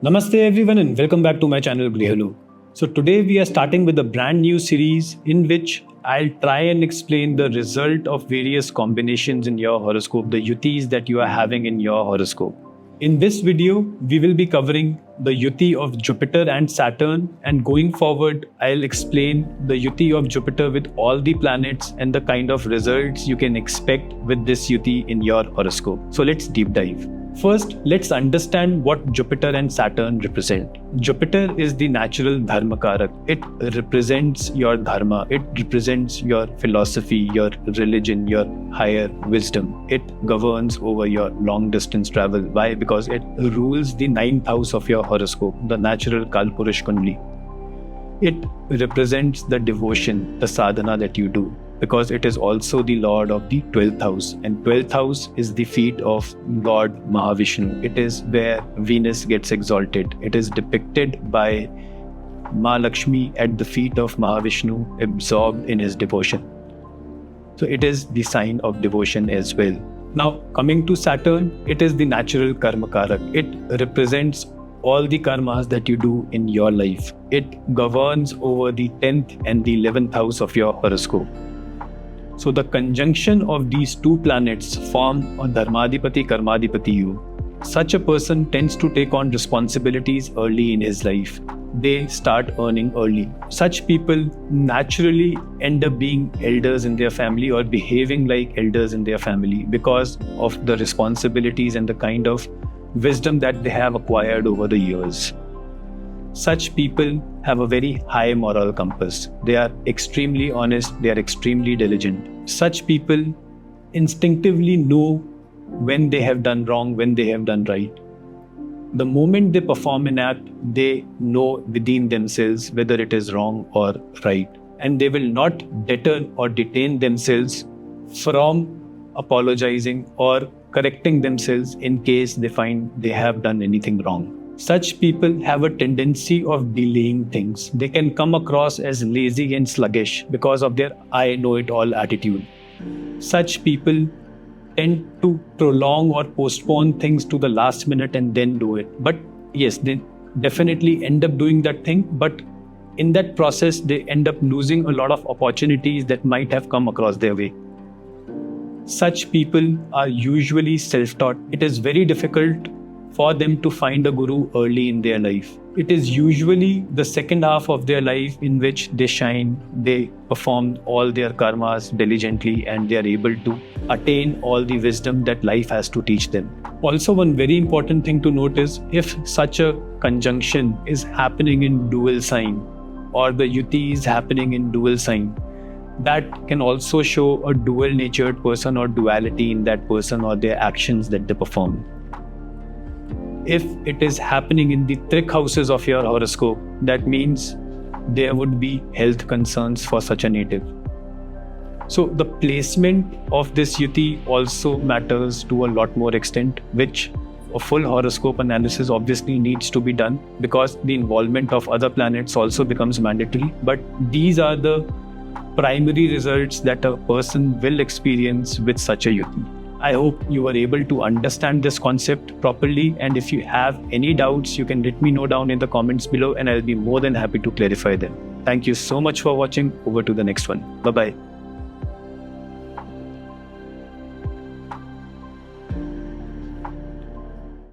Namaste everyone and welcome back to my channel Grihalu. So today we are starting with a brand new series in which I'll try and explain the result of various combinations in your horoscope, the yutis that you are having in your horoscope. In this video, we will be covering the yuti of Jupiter and Saturn, and going forward, I'll explain the yuti of Jupiter with all the planets and the kind of results you can expect with this yuti in your horoscope. So let's deep dive. First, let's understand what Jupiter and Saturn represent. Jupiter is the natural Dharmakarak. It represents your Dharma. It represents your philosophy, your religion, your higher wisdom. It governs over your long distance travel. Why? Because it rules the 9th house of your horoscope, the natural Kalpurush Kundli. It represents the devotion, the sadhana that you do, because it is also the lord of the 12th house, and 12th house is the feet of Lord Mahavishnu. It is where Venus gets exalted. It is depicted by Mahalakshmi at the feet of Mahavishnu, absorbed in his devotion. So it is the sign of devotion as well. Now coming to Saturn, it is the natural Karmakarak. It represents all the karmas that you do in your life. It governs over the 10th and the 11th house of your horoscope. So the conjunction of these two planets form a Dharmadhipati Karmadhipati Yoga. Such a person tends to take on responsibilities early in his life. They start earning early. Such people naturally end up being elders in their family or behaving like elders in their family because of the responsibilities and the kind of wisdom that they have acquired over the years. Such people have a very high moral compass. They are extremely honest, they are extremely diligent. Such people instinctively know when they have done wrong, when they have done right. The moment they perform an act, they know within themselves whether it is wrong or right. And they will not deter or detain themselves from apologizing or correcting themselves in case they find they have done anything wrong. Such people have a tendency of delaying things. They can come across as lazy and sluggish because of their I know it all attitude. Such people tend to prolong or postpone things to the last minute and then do it. But yes, they definitely end up doing that thing, but in that process, they end up losing a lot of opportunities that might have come across their way. Such people are usually self-taught. It is very difficult for them to find a guru early in their life. It is usually the second half of their life in which they shine, they perform all their karmas diligently, and they are able to attain all the wisdom that life has to teach them. Also, one very important thing to note is if such a conjunction is happening in dual sign, or the yuti is happening in dual sign, that can also show a dual natured person or duality in that person or their actions that they perform. If it is happening in the trik houses of your horoscope, that means there would be health concerns for such a native. So the placement of this yuti also matters to a lot more extent, which a full horoscope analysis obviously needs to be done because the involvement of other planets also becomes mandatory. But these are the primary results that a person will experience with such a yuti. I hope you were able to understand this concept properly, and if you have any doubts, you can let me know down in the comments below and I'll be more than happy to clarify them. Thank you so much for watching. Over to the next one. Bye-bye.